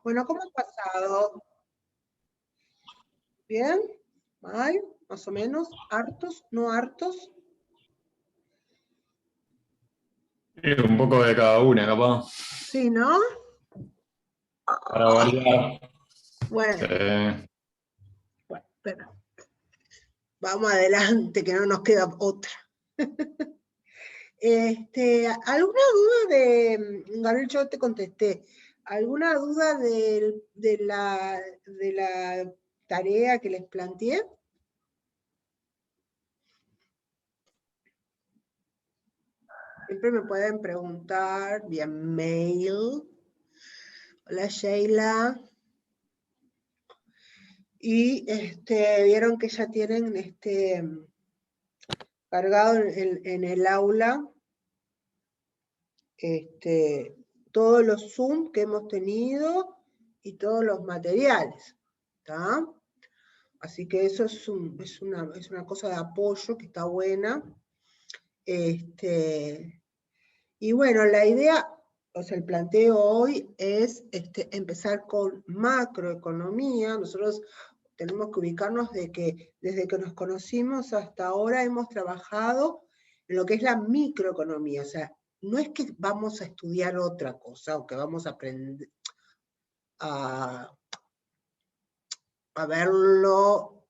Bueno, ¿cómo has pasado? ¿Bien? ¿Mal? ¿Más o menos? ¿Hartos? ¿No hartos? Un poco de cada una, capaz, Sí, ¿no? para variar. Sí. Bueno, bueno, pero vamos adelante, que no nos queda otra. ¿Alguna duda Gabriel, yo te contesté, ¿alguna duda de la tarea que les planteé? Siempre me pueden preguntar vía mail. Hola Sheila. Y vieron que ya tienen cargado en el aula todos los Zoom que hemos tenido y todos los materiales. ¿Está? Así que eso es una cosa de apoyo que está buena. Y bueno, la idea, o sea, el planteo hoy es empezar con macroeconomía. Nosotros tenemos que ubicarnos de que desde que nos conocimos hasta ahora hemos trabajado en lo que es la microeconomía. O sea, no es que vamos a estudiar otra cosa o que vamos a aprender a verlo,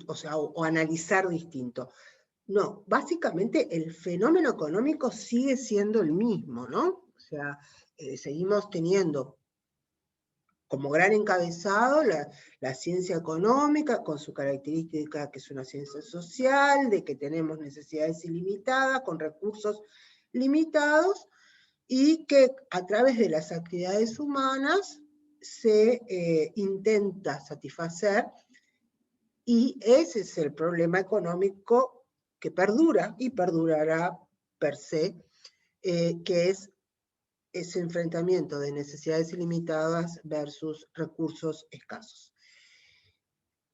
o sea, o analizar distinto. No, básicamente el fenómeno económico sigue siendo el mismo, ¿no? O sea, seguimos teniendo como gran encabezado la ciencia económica, con su característica que es una ciencia social, de que tenemos necesidades ilimitadas, con recursos limitados, y que a través de las actividades humanas se intenta satisfacer, y ese es el problema económico que perdura y perdurará per se, que es ese enfrentamiento de necesidades ilimitadas versus recursos escasos.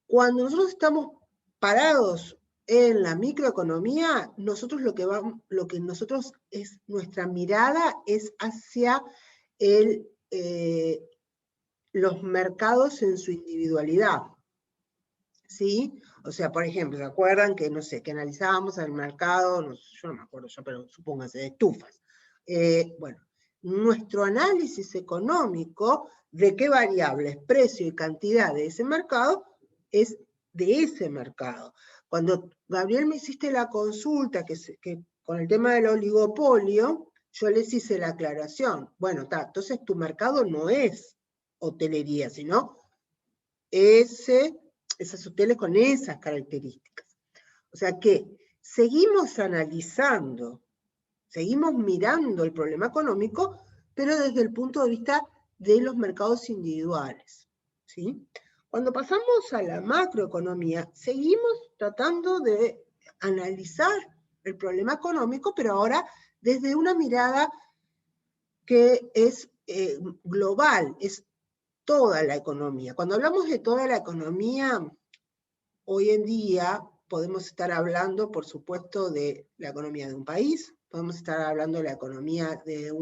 Cuando nosotros estamos parados en la microeconomía, nosotros lo que nosotros es, nuestra mirada es hacia los mercados en su individualidad. ¿Sí? O sea, por ejemplo, ¿se acuerdan que, no sé, que analizábamos el mercado, no sé, yo no me acuerdo ya, pero supóngase, de estufas? Bueno, nuestro análisis económico de qué variables, precio y cantidad de ese mercado es de ese mercado. Cuando, Gabriel, me hiciste la consulta que con el tema del oligopolio, yo les hice la aclaración. Bueno, entonces tu mercado no es hotelería, sino esas hoteles con esas características. O sea que seguimos analizando, seguimos mirando el problema económico, pero desde el punto de vista de los mercados individuales. ¿Sí? Cuando pasamos a la macroeconomía, seguimos tratando de analizar el problema económico, pero ahora desde una mirada que es global, es toda la economía. Cuando hablamos de toda la economía, hoy en día podemos estar hablando, por supuesto, de la economía de un país, podemos estar hablando de la economía de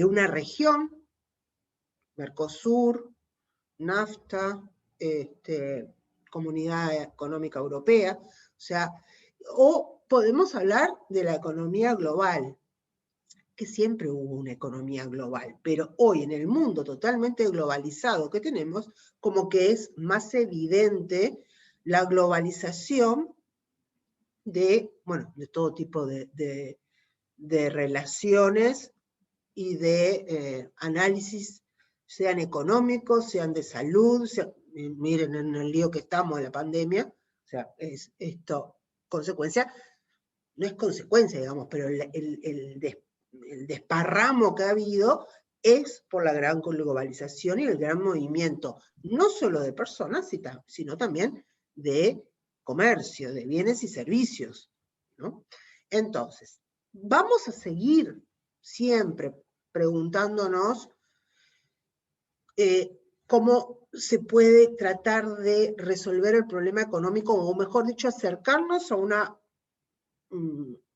una región, Mercosur, NAFTA, Comunidad Económica Europea, o podemos hablar de la economía global, que siempre hubo una economía global, pero hoy en el mundo totalmente globalizado que tenemos, como que es más evidente la globalización de todo tipo de relaciones y de análisis, sean económicos, sean de salud, miren en el lío que estamos de la pandemia, o sea, es esto consecuencia, no es consecuencia, digamos, pero el desparramo que ha habido es por la gran globalización y el gran movimiento, no solo de personas, sino también de comercio, de bienes y servicios, ¿no? Entonces, vamos a seguir siempre preguntándonos cómo se puede tratar de resolver el problema económico, o mejor dicho, acercarnos a una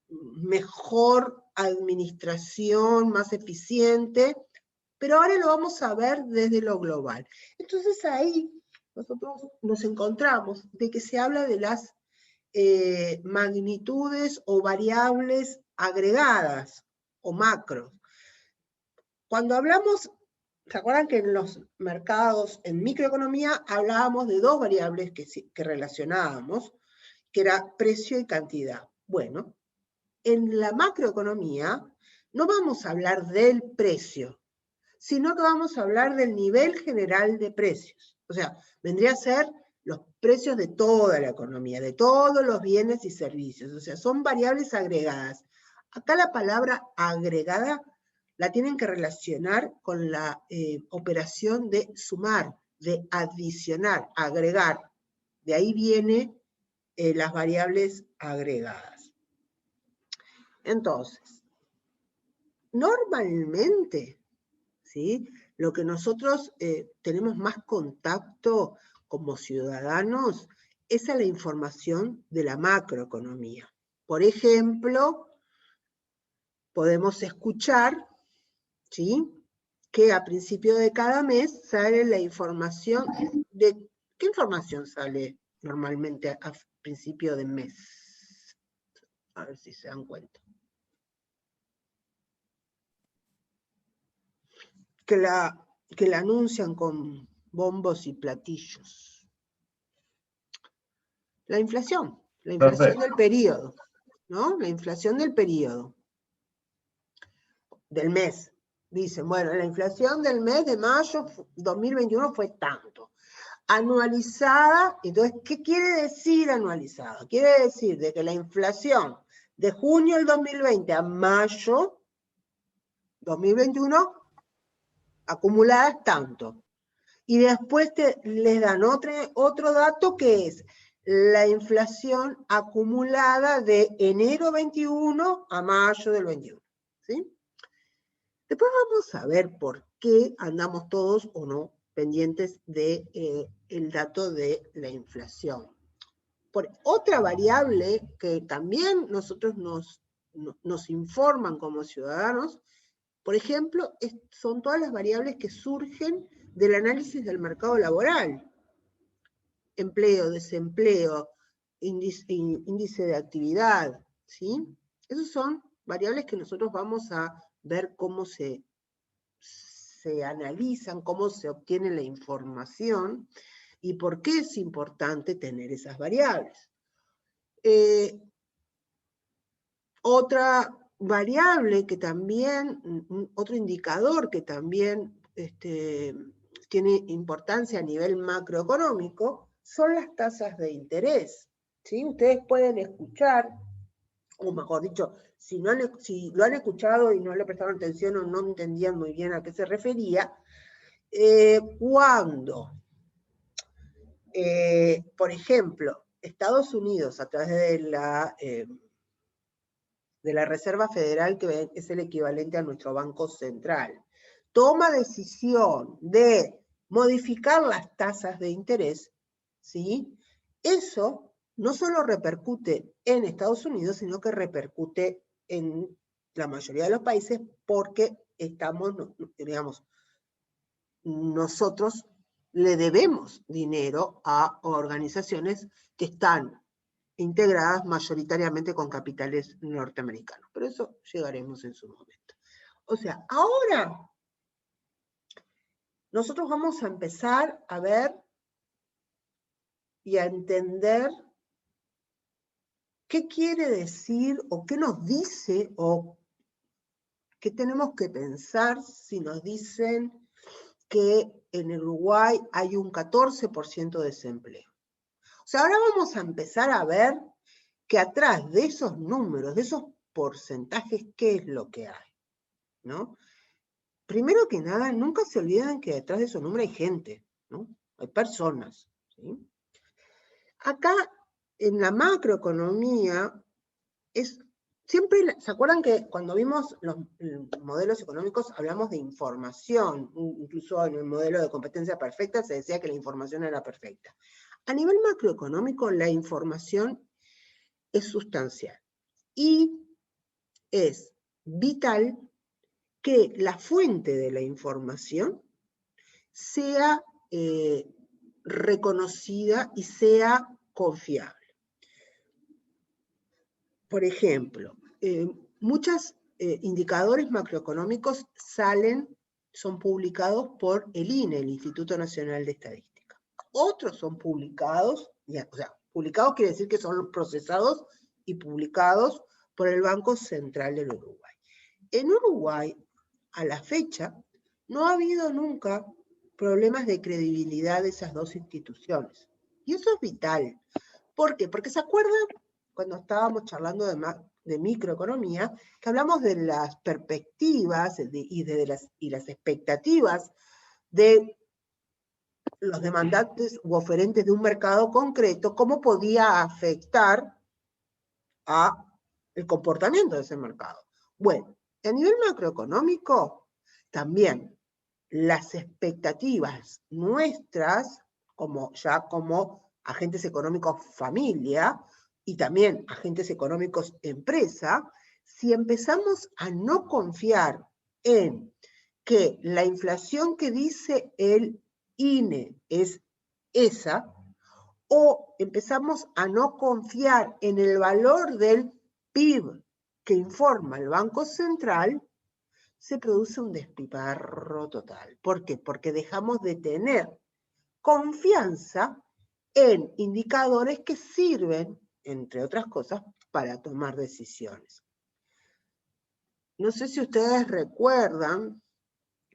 mejor administración más eficiente, pero ahora lo vamos a ver desde lo global. Entonces ahí nosotros nos encontramos de que se habla de las magnitudes o variables agregadas o macros. Cuando hablamos, ¿se acuerdan que en los mercados, en microeconomía, hablábamos de dos variables que relacionábamos, que era precio y cantidad? Bueno, en la macroeconomía no vamos a hablar del precio, sino que vamos a hablar del nivel general de precios. O sea, vendría a ser los precios de toda la economía, de todos los bienes y servicios. O sea, son variables agregadas. Acá la palabra agregada la tienen que relacionar con la operación de sumar, de adicionar, agregar. De ahí viene las variables agregadas. Entonces, normalmente, ¿sí?, lo que nosotros tenemos más contacto como ciudadanos es a la información de la macroeconomía. Por ejemplo, podemos escuchar, ¿sí?, que a principio de cada mes sale la información de... ¿Qué información sale normalmente a principio de mes? A ver si se dan cuenta. Que la anuncian con bombos y platillos. La inflación del periodo, ¿no? La inflación del periodo, del mes. Dicen, bueno, la inflación del mes de mayo 2021 fue tanto. Anualizada, entonces, ¿qué quiere decir anualizada? Quiere decir de que la inflación de junio del 2020 a mayo 2021 acumulada es tanto. Y después les dan otro dato que es la inflación acumulada de enero 21 a mayo del 21. ¿Sí? Después vamos a ver por qué andamos todos o no pendientes del dato de la inflación. Por otra variable que también nosotros nos informan como ciudadanos, por ejemplo, son todas las variables que surgen del análisis del mercado laboral. Empleo, desempleo, índice de actividad, ¿sí? Esas son variables que nosotros vamos a ver cómo se analizan, cómo se obtiene la información y por qué es importante tener esas variables. Otra variable que también, otro indicador que también tiene importancia a nivel macroeconómico, son las tasas de interés. ¿Sí? Ustedes pueden escuchar, o mejor dicho, si lo han escuchado y no le prestaron atención o no entendían muy bien a qué se refería, cuando, por ejemplo, Estados Unidos, a través de la Reserva Federal, que es el equivalente a nuestro Banco Central, toma decisión de modificar las tasas de interés, ¿sí? Eso no solo repercute en Estados Unidos, sino que repercute en la mayoría de los países porque estamos, digamos, nosotros le debemos dinero a organizaciones que están integradas mayoritariamente con capitales norteamericanos. Pero eso llegaremos en su momento. O sea, ahora nosotros vamos a empezar a ver y a entender qué quiere decir o qué nos dice o qué tenemos que pensar si nos dicen que en Uruguay hay un 14% de desempleo. O sea, ahora vamos a empezar a ver que atrás de esos números, de esos porcentajes, ¿qué es lo que hay? ¿No? Primero que nada, nunca se olviden que detrás de esos números hay gente, ¿no? Hay personas, ¿sí? Acá, en la macroeconomía, siempre, ¿se acuerdan que cuando vimos los modelos económicos hablamos de información? Incluso en el modelo de competencia perfecta se decía que la información era perfecta. A nivel macroeconómico, la información es sustancial y es vital que la fuente de la información sea reconocida y sea confiable. Por ejemplo, muchos indicadores macroeconómicos son publicados por el INE, el Instituto Nacional de Estadística. Otros son publicados, o sea, publicados quiere decir que son procesados y publicados por el Banco Central del Uruguay. En Uruguay, a la fecha, no ha habido nunca problemas de credibilidad de esas dos instituciones. Y eso es vital. ¿Por qué? Porque ¿se acuerdan cuando estábamos charlando de microeconomía, que hablamos de las perspectivas y las expectativas de los demandantes u oferentes de un mercado concreto, cómo podía afectar el comportamiento de ese mercado? Bueno, a nivel macroeconómico, también las expectativas nuestras, como agentes económicos familia, y también agentes económicos empresa, si empezamos a no confiar en que la inflación que dice el INE es esa, o empezamos a no confiar en el valor del PIB que informa el Banco Central, se produce un despiparro total. ¿Por qué? Porque dejamos de tener confianza en indicadores que sirven, entre otras cosas, para tomar decisiones. No sé si ustedes recuerdan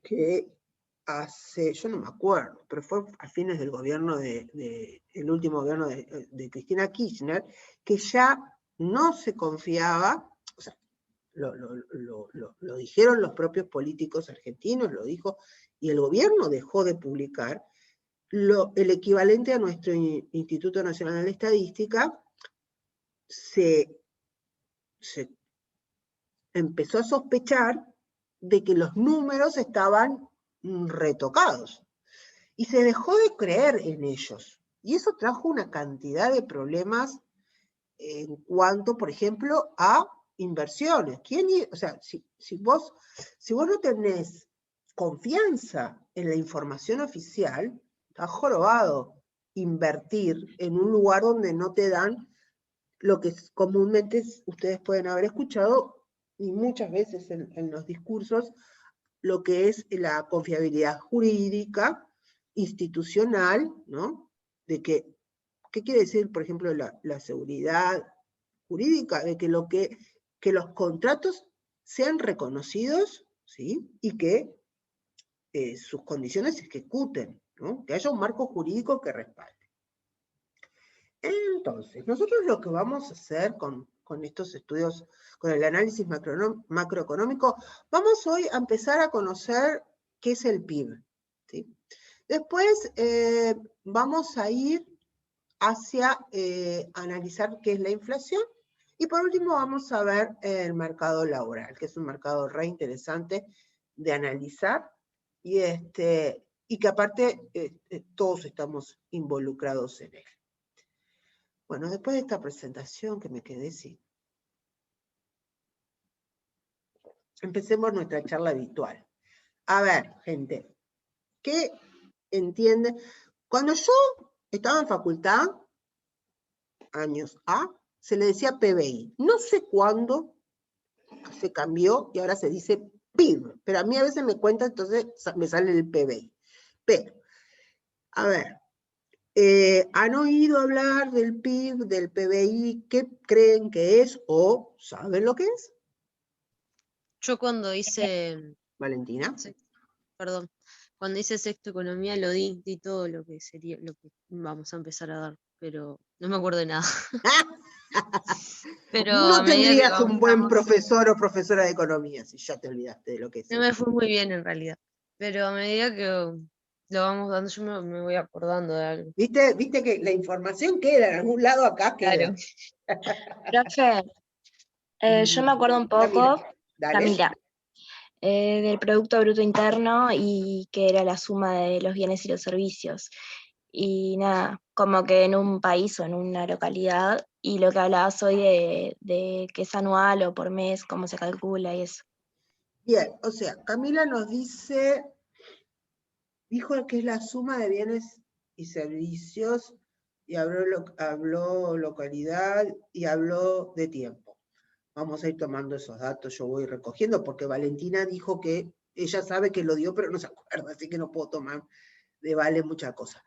que yo no me acuerdo, pero fue a fines del gobierno el último gobierno de Cristina Kirchner, que ya no se confiaba, o sea, lo dijeron los propios políticos argentinos, lo dijo, y el gobierno dejó de publicar el equivalente a nuestro Instituto Nacional de Estadística. Se empezó a sospechar de que los números estaban retocados y se dejó de creer en ellos. Y eso trajo una cantidad de problemas en cuanto, por ejemplo, a inversiones. O sea, si vos no tenés confianza en la información oficial, está jorobado invertir en un lugar donde no te dan lo que comúnmente ustedes pueden haber escuchado, y muchas veces en los discursos, lo que es la confiabilidad jurídica, institucional, ¿no? ¿Qué quiere decir, por ejemplo, la seguridad jurídica? De que los contratos sean reconocidos, ¿sí? Y que sus condiciones se ejecuten, ¿no? Que haya un marco jurídico que respalde. Entonces, nosotros lo que vamos a hacer con estos estudios, con el análisis macroeconómico, vamos hoy a empezar a conocer qué es el PIB, ¿sí? Después vamos a ir hacia analizar qué es la inflación, y por último vamos a ver el mercado laboral, que es un mercado re interesante de analizar, y que aparte todos estamos involucrados en él. Bueno, después de esta presentación que me quedé sin, empecemos nuestra charla habitual. A ver, gente, ¿qué entienden? Cuando yo estaba en facultad, años A, se le decía PBI. No sé cuándo se cambió y ahora se dice PIB, pero a mí a veces me cuenta, entonces me sale el PBI. Pero, a ver, ¿han oído hablar del PIB, del PBI? ¿Qué creen que es o saben lo que es? Yo cuando hice, Valentina. perdón, cuando hice sexto economía di todo lo que sería, lo que vamos a empezar a dar, pero no me acuerdo de nada. Pero no tendrías un buen vamos, profesor o profesora de economía si ya te olvidaste de lo que es. no me fue muy bien en realidad, pero a medida que lo vamos dando yo me voy acordando de algo. ¿Viste que la información queda en algún lado acá? Claro. Profe, yo me acuerdo un poco, Camila, del Producto Bruto Interno y que era la suma de los bienes y los servicios. y nada, como que en un país o en una localidad, y lo que hablabas hoy de que es anual o por mes, cómo se calcula y eso. Bien, o sea, Camila nos dijo que es la suma de bienes y servicios, y habló localidad y habló de tiempo. Vamos a ir tomando esos datos, yo voy recogiendo, porque Valentina dijo que ella sabe que lo dio, pero no se acuerda, así que no puedo tomar de Vale muchas cosas.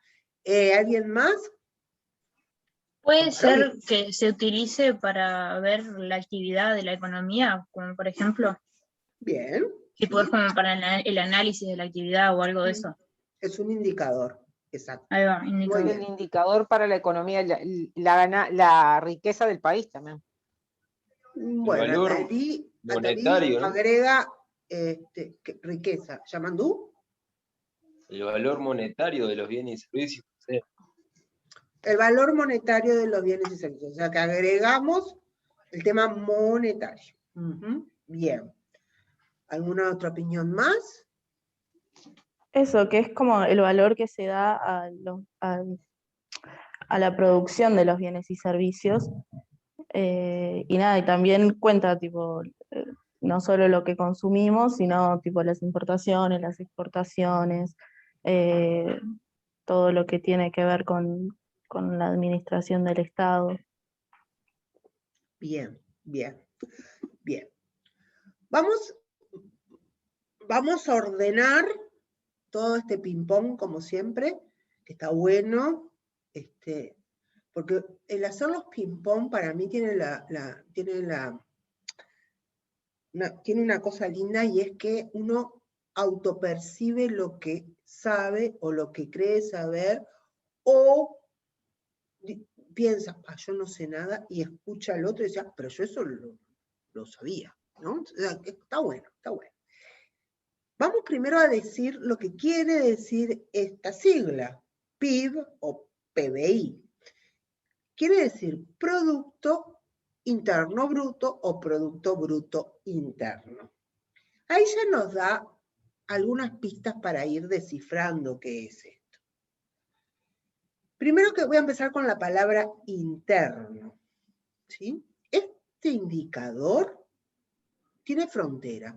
¿Alguien más? Puede ser que se utilice para ver la actividad de la economía, como por ejemplo, Bien. tipo Sí. es como para el análisis de la actividad o algo de eso. Es un indicador, exacto. Ahí va, Muy indicador. bien. El indicador para la economía, la riqueza del país también. Bueno, El valor Atalí monetario, ¿no? agrega riqueza. ¿Yamandú? El valor monetario de los bienes y servicios. Sí. El valor monetario de los bienes y servicios. O sea, que agregamos el tema monetario. Bien. ¿Alguna otra opinión más? Eso, que es como el valor que se da a la producción de los bienes y servicios. Y nada, y también cuenta, tipo, no solo lo que consumimos, sino tipo las importaciones, las exportaciones, todo lo que tiene que ver con la administración del Estado. Bien, bien, bien. Vamos a ordenar todo este ping-pong, como siempre, que está bueno, porque el hacer los ping-pong para mí tiene tiene una cosa linda, y es que uno autopercibe lo que sabe o lo que cree saber, o piensa, yo no sé nada, y escucha al otro y dice, pero yo eso lo sabía, ¿no? O sea, está bueno, está bueno. Vamos primero a decir lo que quiere decir esta sigla, PIB o PBI. Quiere decir Producto Interno Bruto o Producto Bruto Interno. Ahí ya nos da algunas pistas para ir descifrando qué es esto. Primero que voy a empezar con la palabra interno, ¿sí? Este indicador tiene frontera.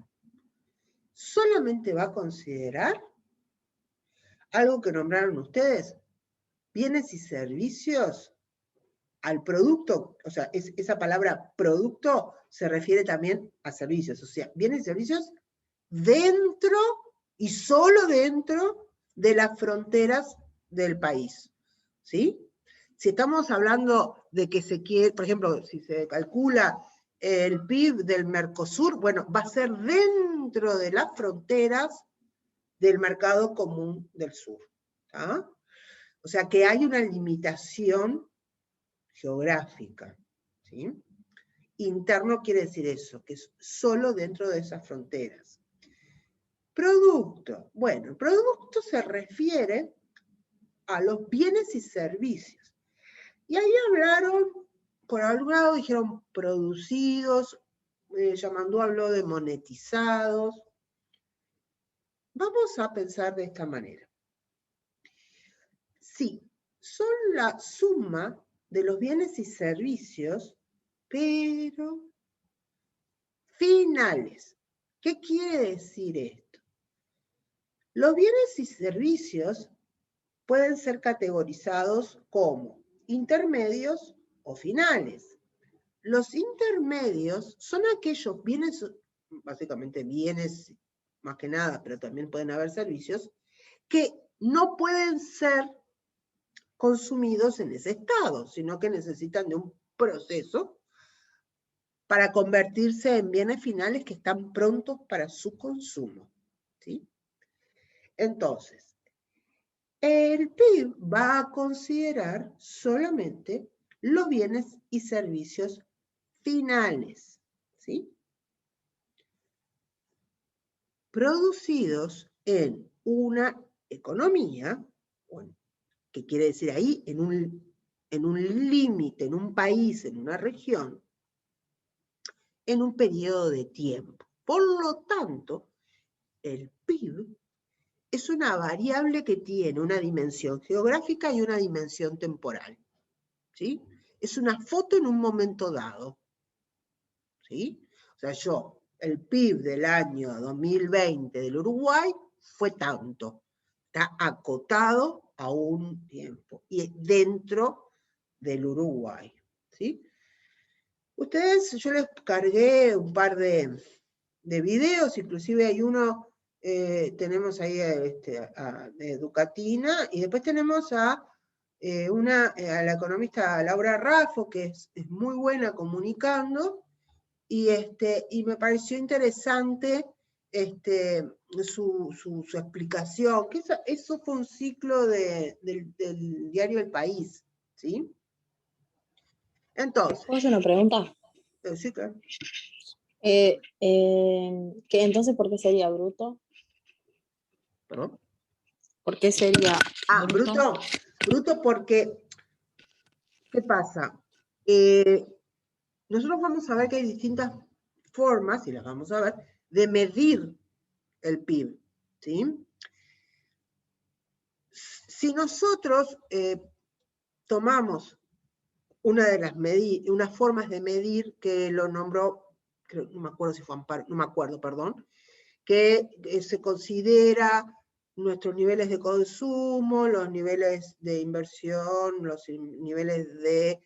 Solamente va a considerar algo que nombraron ustedes, bienes y servicios al producto, o sea, esa palabra producto se refiere también a servicios, o sea, bienes y servicios dentro y solo dentro de las fronteras del país, ¿sí? Si estamos hablando de que se quiere, por ejemplo, si se calcula el PIB del Mercosur, bueno, va a ser dentro de las fronteras del mercado común del sur, ¿tá? O sea que hay una limitación geográfica, ¿sí? Interno quiere decir eso, que es solo dentro de esas fronteras. Producto. Bueno, producto se refiere a los bienes y servicios. Y ahí hablaron, por algún lado dijeron producidos, Yamandú habló de monetizados. Vamos a pensar de esta manera. Sí, son la suma de los bienes y servicios, pero finales. ¿Qué quiere decir esto? Los bienes y servicios pueden ser categorizados como intermedios o finales. Los intermedios son aquellos bienes, básicamente bienes más que nada, pero también pueden haber servicios, que no pueden ser consumidos en ese estado, sino que necesitan de un proceso para convertirse en bienes finales que están prontos para su consumo, ¿sí? Entonces, el PIB va a considerar solamente los bienes y servicios finales, ¿sí? Producidos en una economía, bueno, ¿qué quiere decir ahí? En un límite, en un país, en una región, en un periodo de tiempo. Por lo tanto, el PIB es una variable que tiene una dimensión geográfica y una dimensión temporal. ¿Sí? Es una foto en un momento dado. ¿Sí? O sea, el PIB del año 2020 del Uruguay fue tanto. Está acotado a un tiempo y dentro del Uruguay. ¿Sí? Ustedes, yo les cargué un par de videos, inclusive hay uno, tenemos ahí de Educatina, y después tenemos a la economista Laura Raffo, que es muy buena comunicando, y me pareció interesante su explicación, que eso fue un ciclo del diario El País, ¿sí? Entonces, ¿Puedo hacer una pregunta? sí, claro. Que entonces, ¿por qué sería bruto? ¿Perdón? ¿Por qué sería bruto? Bruto porque, ¿qué pasa? Nosotros vamos a ver que hay distintas formas, y las vamos a ver, de medir el PIB, ¿sí? Si nosotros tomamos unas formas de medir que lo nombró, no me acuerdo si fue Amparo, no me acuerdo, perdón, que se considera nuestros niveles de consumo, los niveles de inversión, los niveles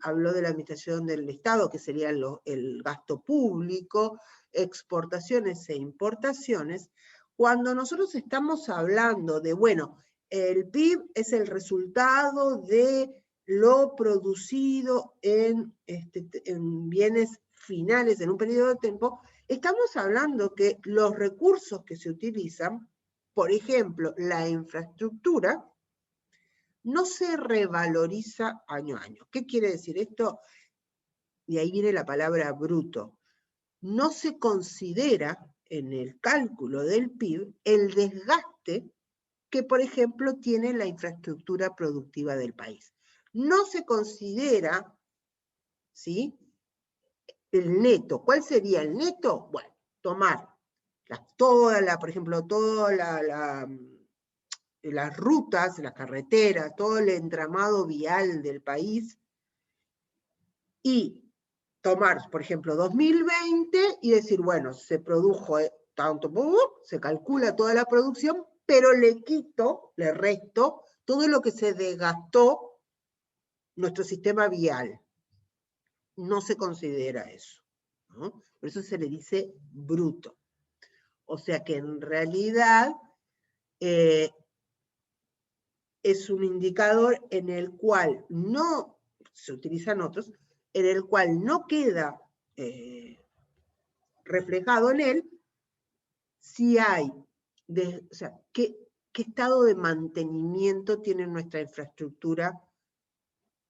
habló de la administración del Estado, que sería el gasto público, exportaciones e importaciones. Cuando nosotros estamos hablando de, bueno, el PIB es el resultado de lo producido en bienes finales en un periodo de tiempo, estamos hablando que los recursos que se utilizan, por ejemplo, la infraestructura, no se revaloriza año a año. ¿Qué quiere decir esto? Y ahí viene la palabra bruto. No se considera en el cálculo del PIB el desgaste que, por ejemplo, tiene la infraestructura productiva del país. No se considera, ¿sí?, el neto. ¿Cuál sería el neto? Bueno, tomar por ejemplo, todas las rutas, las carreteras, todo el entramado vial del país, y tomar, por ejemplo, 2020 y decir, bueno, se produjo tanto, se calcula toda la producción, pero le resto todo lo que se desgastó nuestro sistema vial. No se considera eso, ¿no? Por eso se le dice bruto. O sea que en realidad es un indicador en el cual no, se utilizan otros, en el cual no queda reflejado en él si hay, o sea, qué estado de mantenimiento tiene nuestra infraestructura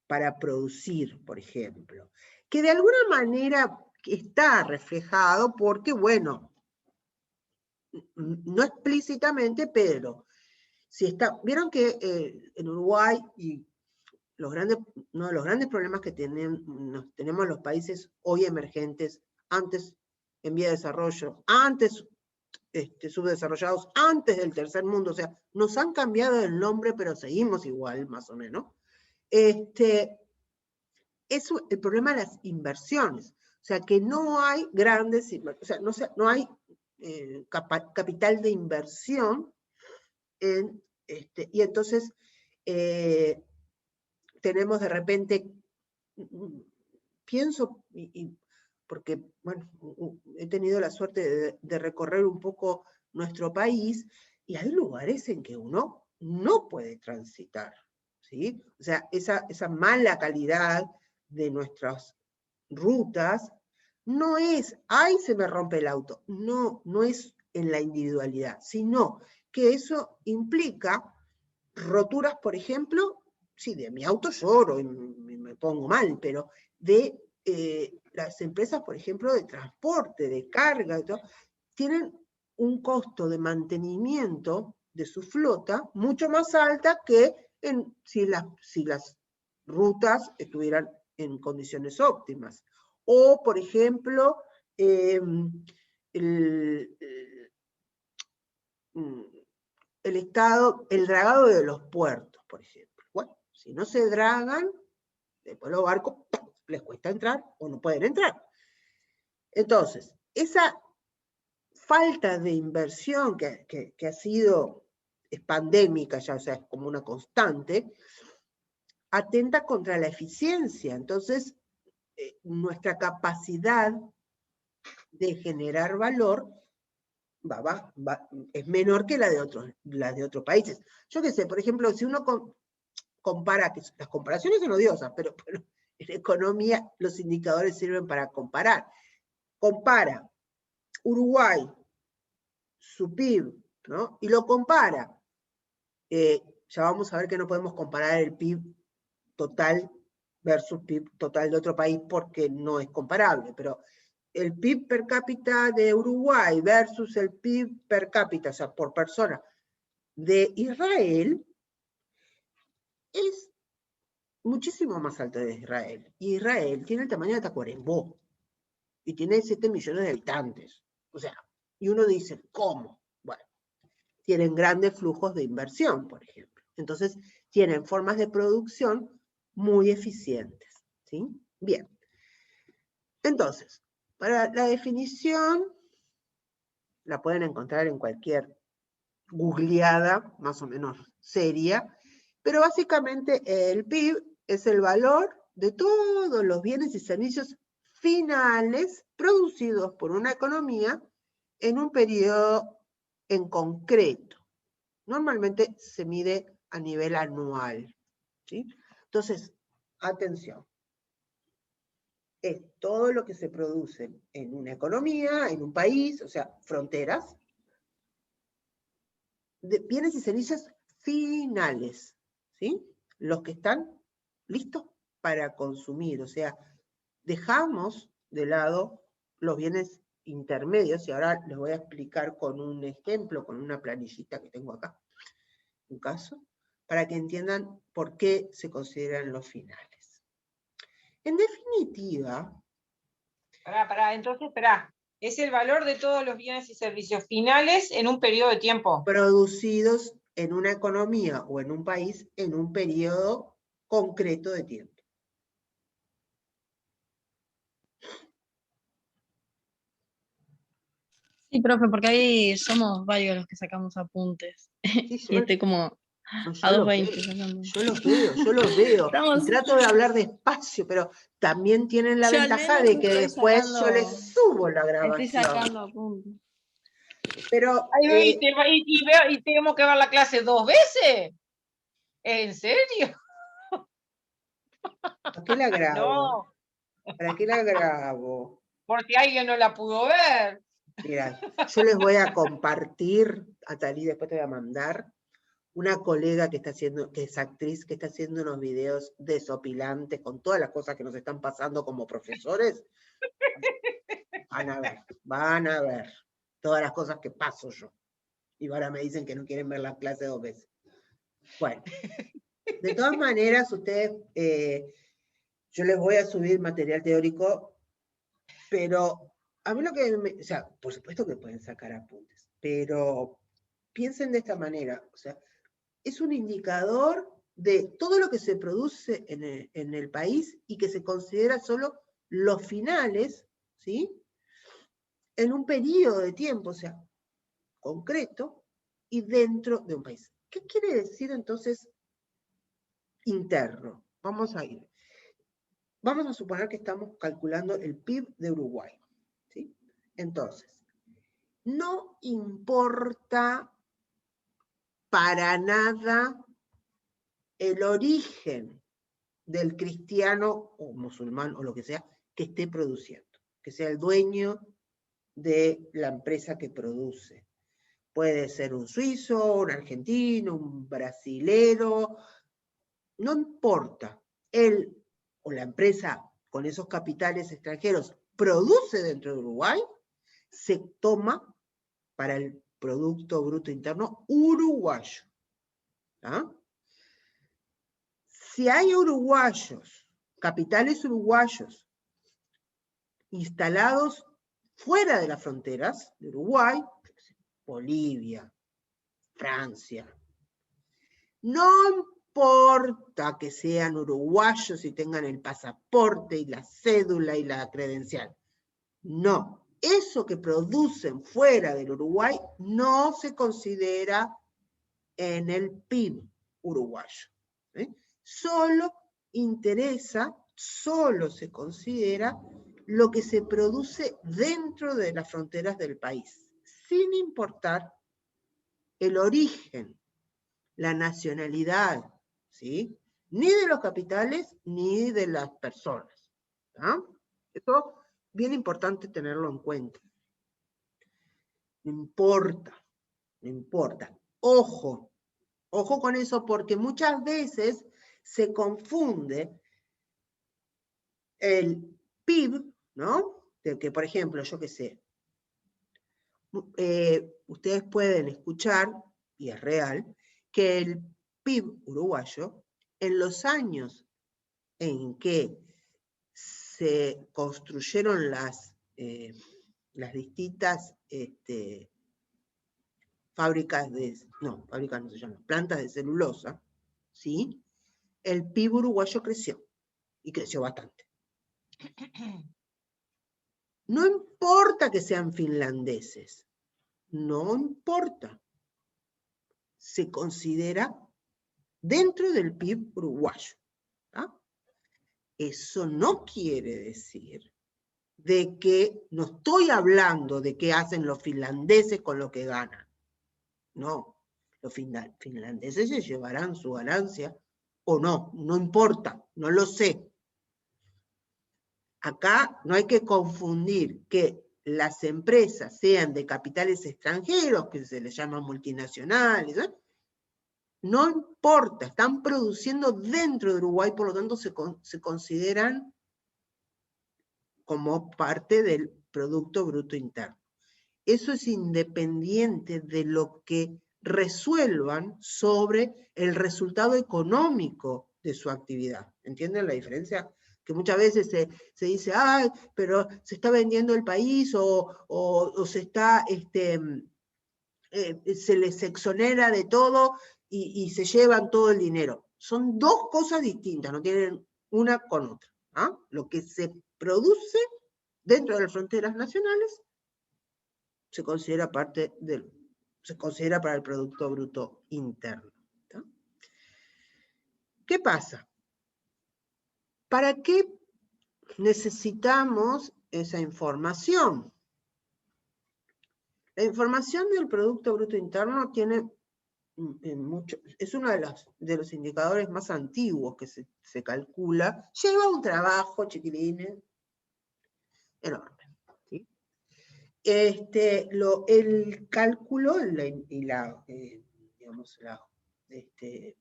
para producir, por ejemplo. Que de alguna manera está reflejado porque, bueno, no explícitamente, pero si vieron que en Uruguay y uno de los grandes problemas que tenemos los países hoy emergentes, antes en vía de desarrollo, antes subdesarrollados, antes del tercer mundo, o sea, nos han cambiado el nombre, pero seguimos igual, más o menos. El problema de las inversiones, o sea, que no hay grandes inversiones, o sea, no hay capital de inversión, y entonces tenemos de repente, pienso, porque, bueno, he tenido la suerte de recorrer un poco nuestro país, y hay lugares en que uno no puede transitar, ¿sí? O sea, esa mala calidad de nuestras rutas no es, ¡ay, se me rompe el auto! No, no es en la individualidad, sino que eso implica roturas, por ejemplo, sí, de mi auto lloro y me pongo mal, pero de las empresas, por ejemplo, de transporte, de carga, y todo, tienen un costo de mantenimiento de su flota mucho más alta que si las rutas estuvieran en condiciones óptimas. O, por ejemplo, el Estado, el dragado de los puertos, por ejemplo. Bueno, si no se dragan, después los barcos les cuesta entrar o no pueden entrar. Entonces, esa falta de inversión que ha sido, es pandémica ya, o sea, es como una constante, atenta contra la eficiencia. Entonces, nuestra capacidad de generar valor es menor que la de otros países. Yo qué sé, por ejemplo, si uno compara, que las comparaciones son odiosas, pero en economía los indicadores sirven para comparar. Compara Uruguay, su PIB, ¿no? Y lo compara. Ya vamos a ver que no podemos comparar el PIB total versus PIB total de otro país porque no es comparable, pero el PIB per cápita de Uruguay versus el PIB per cápita, o sea, por persona, de Israel, es muchísimo más alto de Israel. Y Israel tiene el tamaño de Tacuarembó y tiene 7 millones de habitantes. O sea, y uno dice, ¿cómo? Bueno, tienen grandes flujos de inversión, por ejemplo. Entonces, tienen formas de producción muy eficientes. ¿Sí? Bien. Entonces, para la definición, la pueden encontrar en cualquier googleada, más o menos seria, pero básicamente el PIB es el valor de todos los bienes y servicios finales producidos por una economía en un periodo en concreto. Normalmente se mide a nivel anual. ¿Sí? Entonces, atención. Es todo lo que se produce en una economía, en un país, o sea, fronteras, de bienes y servicios finales, ¿sí? Los que están listos para consumir, o sea, dejamos de lado los bienes intermedios, y ahora les voy a explicar con un ejemplo, con una planillita que tengo acá, un caso, para que entiendan por qué se consideran los finales. En definitiva... Entonces, es el valor de todos los bienes y servicios finales en un periodo de tiempo. Producidos en una economía o en un país en un periodo concreto de tiempo. Sí, profe, porque ahí somos varios los que sacamos apuntes. Sí, Y estoy como no, a yo 2:20 sacando. yo los veo. Estamos- Y trato de hablar despacio, pero también tienen la Yo al ventaja menos de que estoy después yo sacando- les subo la Estoy grabación. sacando apuntes. Pero, Y tenemos que ver la clase 2 veces. ¿En serio? ¿para qué la grabo? No, ¿Para qué la grabo? porque alguien no la pudo ver. Mira, yo les voy a compartir, a Talí después te voy a mandar, una colega que es actriz, que está haciendo unos videos desopilantes con todas las cosas que nos están pasando como profesores. Van a ver todas las cosas que paso yo. Y ahora me dicen que no quieren ver la clase 2 veces. Bueno, de todas maneras, ustedes, yo les voy a subir material teórico, pero a mí lo que o sea, por supuesto que pueden sacar apuntes, pero piensen de esta manera, o sea, es un indicador de todo lo que se produce en el país y que se considera solo los finales, ¿sí? En un periodo de tiempo, o sea, concreto, y dentro de un país. ¿Qué quiere decir entonces interno? Vamos a ir. Vamos a suponer que estamos calculando el PIB de Uruguay, ¿sí? Entonces, no importa para nada el origen del cristiano o musulmán o lo que sea que esté produciendo, que sea el dueño de la empresa que produce. Puede ser un suizo, un argentino, un brasilero, no importa. Él o la empresa con esos capitales extranjeros produce dentro de Uruguay, se toma para el Producto Bruto Interno uruguayo. ¿Ah? Si hay uruguayos, capitales uruguayos, instalados fuera de las fronteras de Uruguay, Bolivia, Francia. No importa que sean uruguayos y tengan el pasaporte y la cédula y la credencial. No, eso que producen fuera del Uruguay no se considera en el PIB uruguayo. Solo interesa, solo se considera lo que se produce dentro de las fronteras del país, sin importar el origen, la nacionalidad, ¿sí? Ni de los capitales ni de las personas. ¿Ah? Esto es bien importante tenerlo en cuenta. No importa, no importa. Ojo, ojo con eso, porque muchas veces se confunde el PIB, ¿no? De que, por ejemplo, yo qué sé, ustedes pueden escuchar, y es real, que el PIB uruguayo, en los años en que se construyeron las distintas fábricas no se llaman, plantas de celulosa, ¿sí? El PIB uruguayo creció, y creció bastante. No importa que sean finlandeses, no importa. Se considera dentro del PIB uruguayo. ¿Ah? Eso no quiere decir de que, no estoy hablando de qué hacen los finlandeses con lo que ganan. No, los finlandeses se llevarán su ganancia o no, no importa, no lo sé. Acá no hay que confundir que las empresas sean de capitales extranjeros, que se les llama multinacionales, ¿eh? No importa, están produciendo dentro de Uruguay, por lo tanto se consideran como parte del Producto Bruto Interno. Eso es independiente de lo que resuelvan sobre el resultado económico de su actividad. ¿Entienden la diferencia? Que muchas veces se dice, ay, pero se está vendiendo el país o se está, se les exonera de todo y se llevan todo el dinero. Son dos cosas distintas, no tienen una con otra. ¿Ah? Lo que se produce dentro de las fronteras nacionales se considera se considera para el Producto Bruto Interno. ¿Tá? ¿Qué pasa? ¿Para qué necesitamos esa información? La información del Producto Bruto Interno tiene es uno de los indicadores más antiguos que se calcula. Lleva un trabajo, chiquilines, enorme. ¿Sí? El cálculo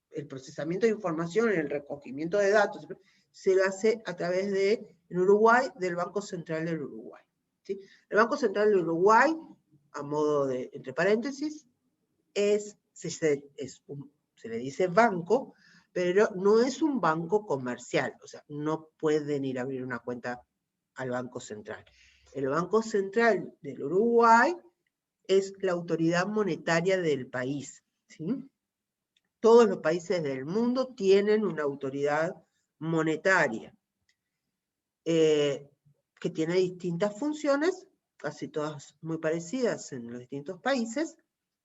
el procesamiento de información, el recogimiento de datos, se lo hace a través en Uruguay, del Banco Central del Uruguay. ¿Sí? El Banco Central del Uruguay, a modo de, entre paréntesis, se le dice banco, pero no es un banco comercial, o sea, no pueden ir a abrir una cuenta al Banco Central. El Banco Central del Uruguay es la autoridad monetaria del país, ¿sí? Todos los países del mundo tienen una autoridad monetaria que tiene distintas funciones, casi todas muy parecidas en los distintos países,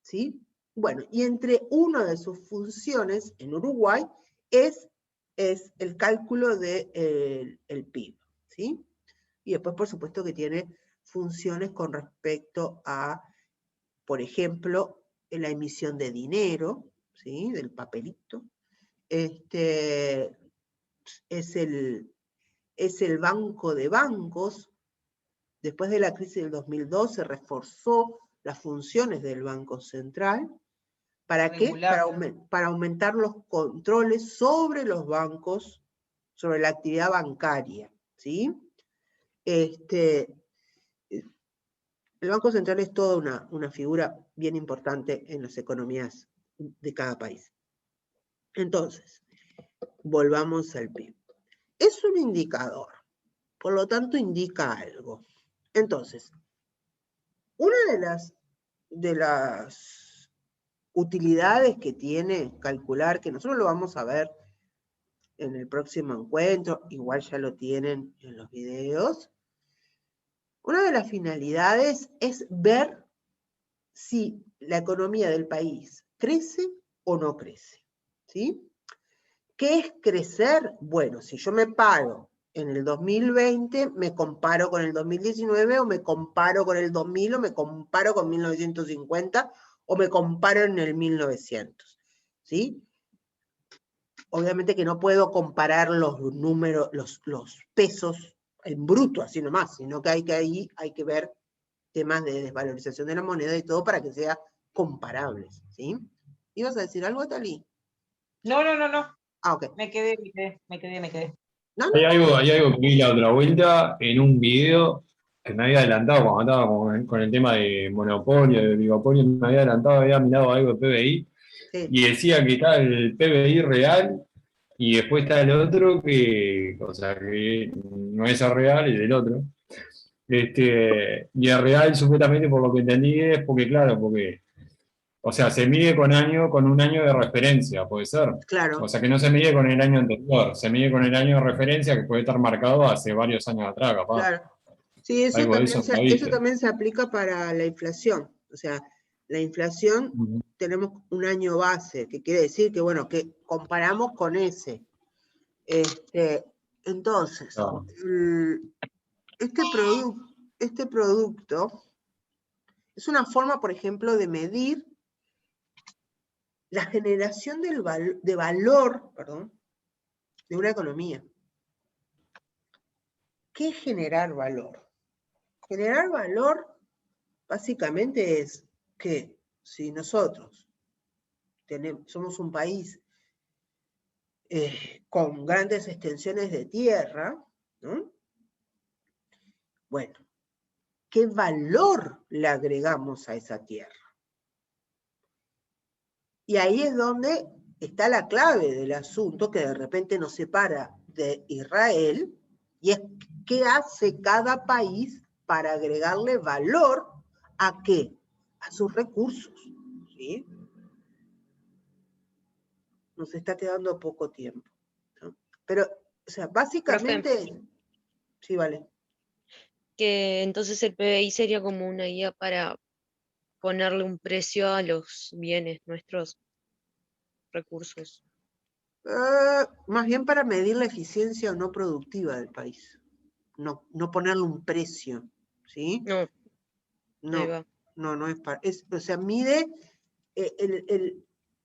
¿sí? Bueno, y entre una de sus funciones en Uruguay es el cálculo del PIB, ¿sí? Y después, por supuesto, que tiene funciones con respecto a, por ejemplo, la emisión de dinero, ¿sí? Del papelito. Es el banco de bancos. Después de la crisis del 2002 se reforzó las funciones del Banco Central. ¿Para qué? Para aumentar los controles sobre los bancos, sobre la actividad bancaria, ¿sí? El Banco Central es toda una figura bien importante en las economías de cada país. Entonces, volvamos al PIB. Es un indicador, por lo tanto indica algo. Entonces, una de las utilidades que tiene calcular, que nosotros lo vamos a ver en el próximo encuentro, igual ya lo tienen en los videos. Una de las finalidades es ver si la economía del país crece o no crece, ¿sí? ¿Qué es crecer? Bueno, si yo me paro en el 2020, me comparo con el 2019, o me comparo con el 2000, o me comparo con 1950, o me comparo en el 1900, ¿sí? Obviamente que no puedo comparar los números, los pesos en bruto, así nomás, sino que ahí hay que ver temas de desvalorización de la moneda y todo para que sea comparables, ¿sí? ¿Ibas a decir algo, Tali? No. Ah, ok. Me quedé. No, Hay algo que vi la otra vuelta en un video que me había adelantado cuando estaba con el tema de monopolio, de oligopolio, me había adelantado, había mirado algo de PBI sí. y decía que está el PBI real y después está el otro que, o sea, que no es el real, es el otro. Y el real, supuestamente, por lo que entendí, es porque, o sea, se mide con un año de referencia, puede ser. Claro. O sea, que no se mide con el año anterior, se mide con el año de referencia que puede estar marcado hace varios años atrás, capaz. Claro. Sí, eso Algo de también, eso me eso dice. también se aplica para la inflación. O sea, la inflación, tenemos un año base, que quiere decir que, bueno, que comparamos con ese. Entonces, Claro. este producto es una forma, por ejemplo, de medir la generación de valor, de una economía. ¿Qué es generar valor? Generar valor básicamente es que si nosotros somos un país con grandes extensiones de tierra, ¿no? Bueno, ¿qué valor le agregamos a esa tierra? Y ahí es donde está la clave del asunto que de repente nos separa de Israel, y es qué hace cada país para agregarle valor a qué, a sus recursos, ¿sí? Nos está quedando poco tiempo, ¿no? Pero, o sea, básicamente, sí, vale. Que entonces el PBI sería como una guía para ponerle un precio a los bienes, nuestros recursos. Más bien para medir la eficiencia o no productiva del país. No ponerle un precio, ¿sí? No. No es para... o sea, mide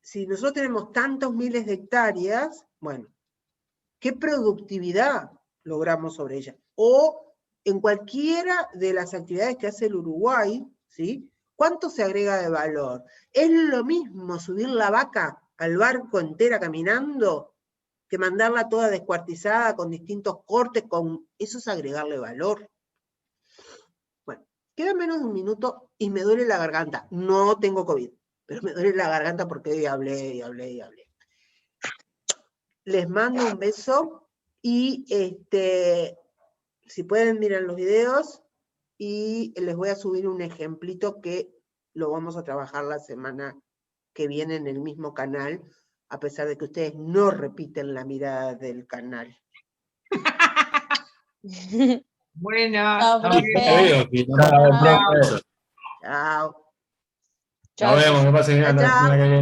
si nosotros tenemos tantos miles de hectáreas, bueno, ¿qué productividad logramos sobre ella? O en cualquiera de las actividades que hace el Uruguay, ¿sí? ¿Cuánto se agrega de valor? ¿Es lo mismo subir la vaca al barco entera caminando que mandarla toda descuartizada con distintos cortes? Eso es agregarle valor. Bueno, queda menos de un minuto y me duele la garganta. No tengo COVID, pero me duele la garganta porque hoy hablé y hablé y hablé. Les mando un beso y si pueden mirar los videos, y les voy a subir un ejemplito que lo vamos a trabajar la semana que viene en el mismo canal, a pesar de que ustedes no repiten la mirada del canal. Bueno, Chao, profe. Chao. Nos vemos, que pasen bien la semana que viene.